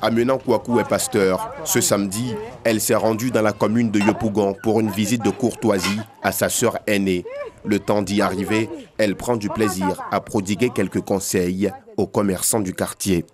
Amenant Kouakou est pasteur. Ce samedi, elle s'est rendue dans la commune de Yopougon pour une visite de courtoisie à sa sœur aînée. Le temps d'y arriver, elle prend du plaisir à prodiguer quelques conseils aux commerçants du quartier.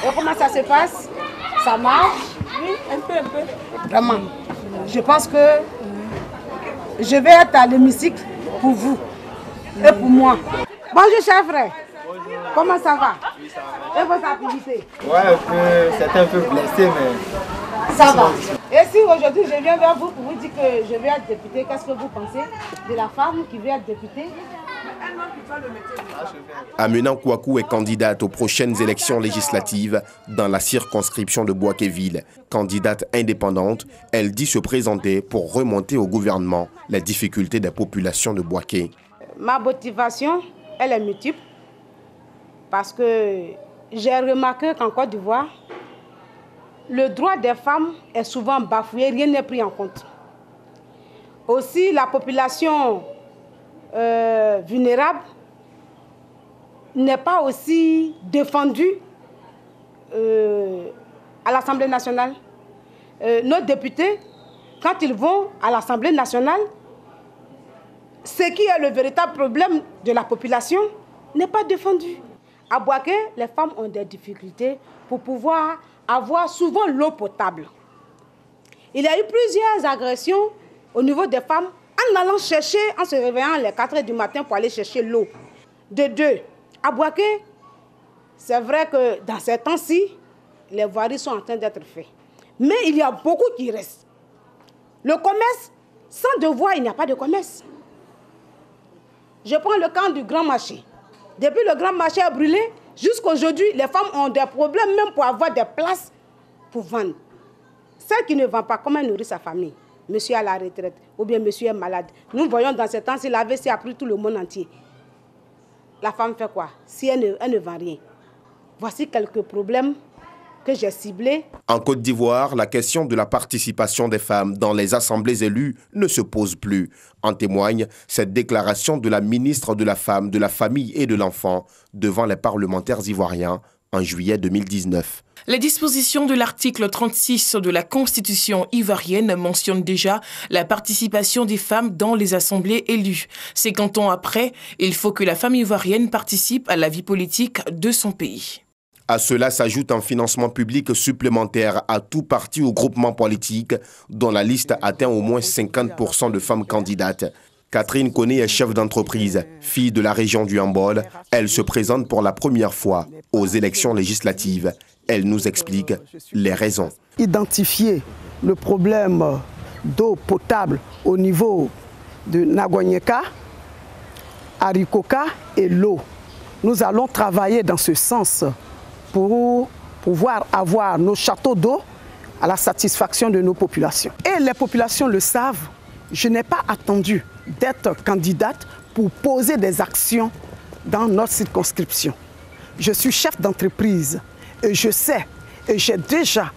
Et comment ça se passe? Ça marche? Oui, un peu. Vraiment. Je pense que je vais être à l'hémicycle pour vous et pour moi. Bonjour, cher frère. Comment ça va? Et vos activités? Ouais, c'est un peu blessé, mais... Ça va. Et si aujourd'hui je viens vers vous pour vous dire que je vais être députée, qu'est-ce que vous pensez de la femme qui veut être députée? Amenant Kouakou est candidate aux prochaines élections législatives dans la circonscription de Bouaké-Ville. Candidate indépendante, elle dit se présenter pour remonter au gouvernement les difficultés des populations de Bouaké. Ma motivation, elle est multiple. Parce que j'ai remarqué qu'en Côte d'Ivoire, le droit des femmes est souvent bafoué, rien n'est pris en compte. Aussi, la population vulnérable n'est pas aussi défendue à l'Assemblée nationale. Nos députés, quand ils vont à l'Assemblée nationale, ce qui est le véritable problème de la population n'est pas défendu. À Bouaké, les femmes ont des difficultés pour pouvoir avoir souvent l'eau potable. Il y a eu plusieurs agressions au niveau des femmes en allant chercher, en se réveillant les 4 h du matin pour aller chercher l'eau. De deux, à Bouaké, c'est vrai que dans ces temps-ci, les voiries sont en train d'être faites. Mais il y a beaucoup qui restent. Le commerce, sans devoir, il n'y a pas de commerce. Je prends le cas du grand marché. Depuis le grand marché a brûlé, jusqu'à aujourd'hui, les femmes ont des problèmes même pour avoir des places pour vendre. Celle qui ne vend pas, comment nourrir sa famille? Monsieur à la retraite, ou bien monsieur est malade. Nous voyons dans ces temps-ci, l'AVC a pris tout le monde entier. La femme fait quoi? Si elle ne vend rien. Voici quelques problèmes que j'ai ciblés. En Côte d'Ivoire, la question de la participation des femmes dans les assemblées élues ne se pose plus. En témoigne cette déclaration de la ministre de la Femme, de la Famille et de l'Enfant devant les parlementaires ivoiriens en juillet 2019. Les dispositions de l'article 36 de la Constitution ivoirienne mentionnent déjà la participation des femmes dans les assemblées élues. 50 ans après, il faut que la femme ivoirienne participe à la vie politique de son pays. À cela s'ajoute un financement public supplémentaire à tout parti ou groupement politique dont la liste atteint au moins 50% de femmes candidates. Catherine Koné est chef d'entreprise, fille de la région du Hambol. Elle se présente pour la première fois aux élections législatives. Elle nous explique les raisons. Identifier le problème d'eau potable au niveau de Nagonyeka, Arikoka et l'eau. Nous allons travailler dans ce sens pour pouvoir avoir nos châteaux d'eau à la satisfaction de nos populations. Et les populations le savent, je n'ai pas attendu d'être candidate pour poser des actions dans notre circonscription. Je suis chef d'entreprise et je sais et j'ai déjà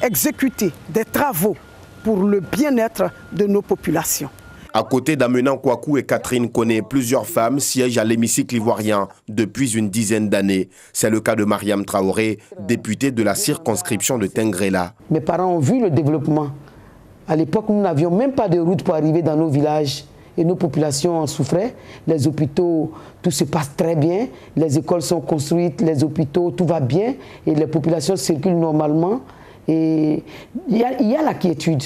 exécuté des travaux pour le bien-être de nos populations. À côté d'Amenant Kouakou et Catherine Koné, plusieurs femmes siègent à l'hémicycle ivoirien depuis une dizaine d'années. C'est le cas de Mariam Traoré, députée de la circonscription de Tengrela. Mes parents ont vu le développement. À l'époque, nous n'avions même pas de route pour arriver dans nos villages. Et nos populations en souffraient. Les hôpitaux, tout se passe très bien. Les écoles sont construites, les hôpitaux, tout va bien. Et les populations circulent normalement. Et il y a la quiétude.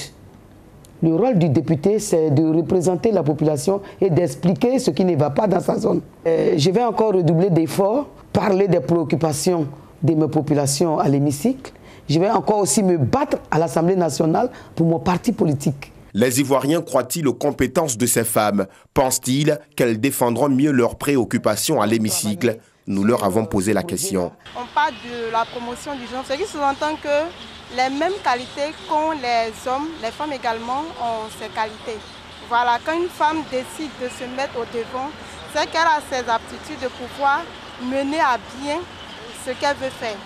Le rôle du député, c'est de représenter la population et d'expliquer ce qui ne va pas dans sa zone. Je vais encore redoubler d'efforts, parler des préoccupations de mes populations à l'hémicycle. Je vais encore aussi me battre à l'Assemblée nationale pour mon parti politique. Les Ivoiriens croient-ils aux compétences de ces femmes? Pensent-ils qu'elles défendront mieux leurs préoccupations à l'hémicycle? Nous leur avons posé la question. On parle de la promotion du genre, ce qui sous-entend que les mêmes qualités qu'ont les hommes, les femmes également ont ces qualités. Voilà, quand une femme décide de se mettre au devant, c'est qu'elle a ses aptitudes de pouvoir mener à bien ce qu'elle veut faire.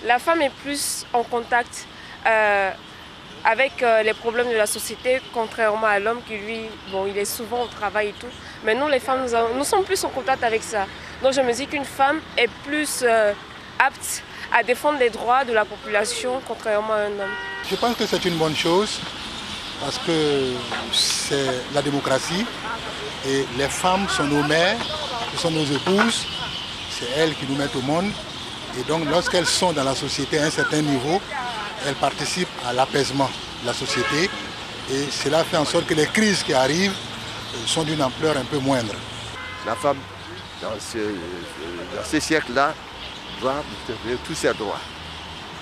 La femme est plus en contact avec les problèmes de la société, contrairement à l'homme qui, lui, bon, il est souvent au travail et tout. Mais nous, les femmes, nous sommes plus en contact avec ça. Donc je me dis qu'une femme est plus apte à défendre les droits de la population contrairement à un homme. Je pense que c'est une bonne chose parce que c'est la démocratie et les femmes sont nos mères, ce sont nos épouses, c'est elles qui nous mettent au monde. Et donc lorsqu'elles sont dans la société à un certain niveau, elles participent à l'apaisement de la société et cela fait en sorte que les crises qui arrivent sont d'une ampleur un peu moindre. La femme, dans ce siècle-là, doit obtenir tous ses droits.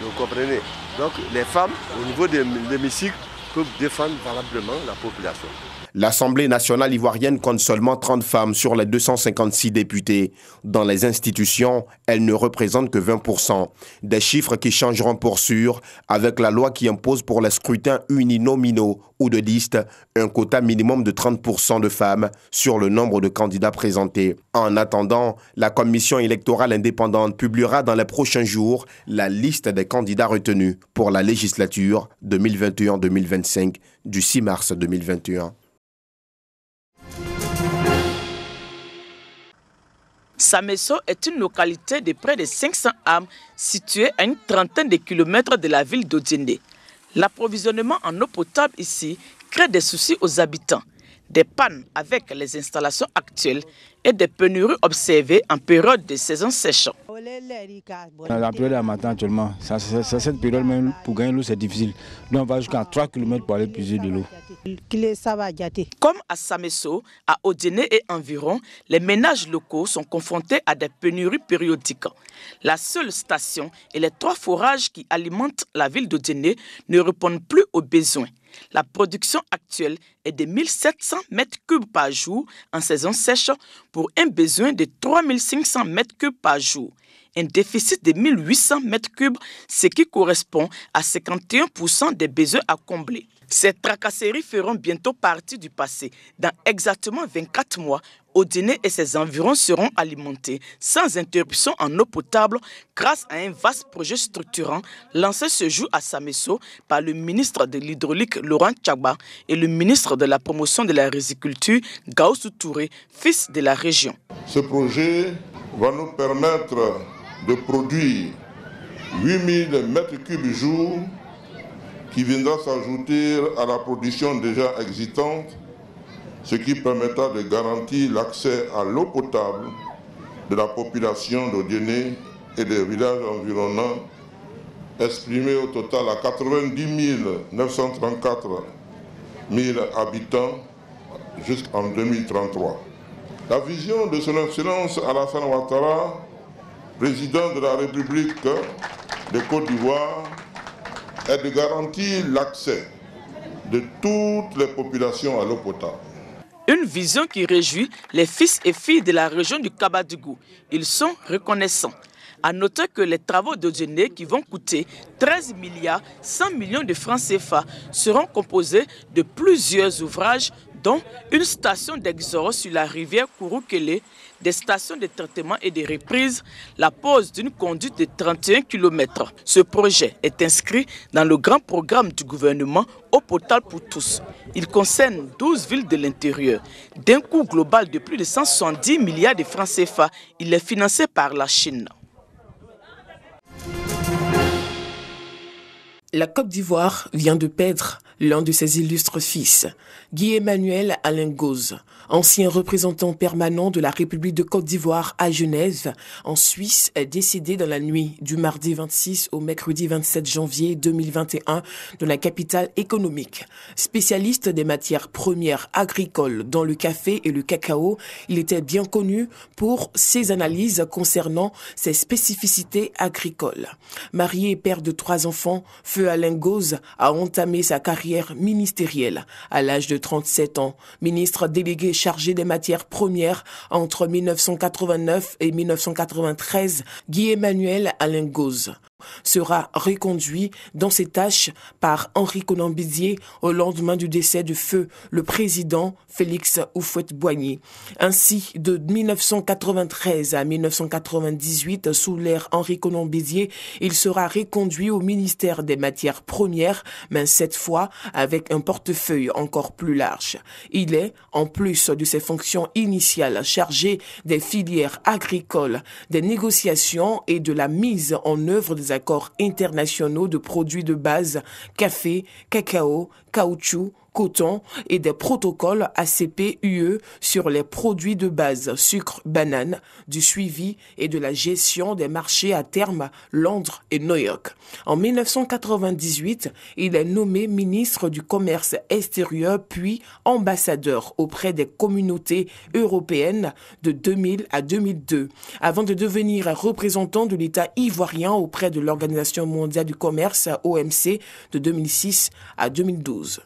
Vous comprenez? Donc les femmes, au niveau de l'hémicycle, peuvent défendre valablement la population. L'Assemblée nationale ivoirienne compte seulement 30 femmes sur les 256 députés. Dans les institutions, elles ne représentent que 20%. Des chiffres qui changeront pour sûr avec la loi qui impose pour les scrutins uninominaux ou de liste un quota minimum de 30% de femmes sur le nombre de candidats présentés. En attendant, la commission électorale indépendante publiera dans les prochains jours la liste des candidats retenus pour la législature 2021-2025 du 6 mars 2021. Samesso est une localité de près de 500 âmes située à une trentaine de kilomètres de la ville d'Odiendé. L'approvisionnement en eau potable ici crée des soucis aux habitants. Des pannes avec les installations actuelles et des pénuries observées en période de saison sèche. La période du matin actuellement, cette période même pour gagner l'eau c'est difficile. Donc on va jusqu'à 3 km pour aller puiser de l'eau. Comme à Samesso, à Odiendé et environ, les ménages locaux sont confrontés à des pénuries périodiques. La seule station et les 3 forages qui alimentent la ville d'Odiendé ne répondent plus aux besoins. La production actuelle est de 1700 m3 par jour en saison sèche pour un besoin de 3500 m3 par jour. Un déficit de 1800 m3, ce qui correspond à 51% des besoins à combler. Ces tracasseries feront bientôt partie du passé. Dans exactement 24 mois, Odiendé et ses environs seront alimentés sans interruption en eau potable grâce à un vaste projet structurant lancé ce jour à Samesso par le ministre de l'Hydraulique Laurent Tchagba et le ministre de la Promotion de la Riziculture Gaoussou Touré, fils de la région. Ce projet va nous permettre de produire 8000 m3 jour qui viendra s'ajouter à la production déjà existante, ce qui permettra de garantir l'accès à l'eau potable de la population d'Odiendé et des villages environnants, exprimé au total à 90 934 000 habitants jusqu'en 2033. La vision de son Excellence Alassane Ouattara, président de la République de Côte d'Ivoire, est de garantir l'accès de toutes les populations à l'eau potable. Une vision qui réjouit les fils et filles de la région du Kabadougou. Ils sont reconnaissants. À noter que les travaux d'Odiendé qui vont coûter 13 milliards 100 millions de francs CFA seront composés de plusieurs ouvrages dont une station d'exore sur la rivière Kouroukele, des stations de traitement et de reprise, la pose d'une conduite de 31 km. Ce projet est inscrit dans le grand programme du gouvernement Eau potable pour tous. Il concerne 12 villes de l'intérieur. D'un coût global de plus de 170 milliards de francs CFA, il est financé par la Chine. La Côte d'Ivoire vient de perdre l'un de ses illustres fils, Guy-Emmanuel Alain Gauze, ancien représentant permanent de la République de Côte d'Ivoire à Genève, en Suisse, est décédé dans la nuit du mardi 26 au mercredi 27 janvier 2021 dans la capitale économique. Spécialiste des matières premières agricoles dans le café et le cacao, il était bien connu pour ses analyses concernant ses spécificités agricoles. Marié et père de 3 enfants, Feu Alain Gauze a entamé sa carrière ministérielle à l'âge de 37 ans, ministre délégué chargé des matières premières entre 1989 et 1993. Guy-Emmanuel Alain Gauze sera reconduit dans ses tâches par Henri Konan Bédié au lendemain du décès de feu le président Félix Houphouët-Boigny. Ainsi, de 1993 à 1998, sous l'ère Henri Konan Bédié, il sera reconduit au ministère des Matières Premières, mais cette fois avec un portefeuille encore plus large. Il est, en plus de ses fonctions initiales, chargé des filières agricoles, des négociations et de la mise en œuvre des accords internationaux de produits de base, café, cacao, caoutchouc, coton et des protocoles ACP-UE sur les produits de base, sucre, banane, du suivi et de la gestion des marchés à terme Londres et New York. En 1998, il est nommé ministre du Commerce extérieur puis ambassadeur auprès des communautés européennes de 2000 à 2002, avant de devenir représentant de l'État ivoirien auprès de l'Organisation mondiale du commerce, OMC, de 2006 à 2012.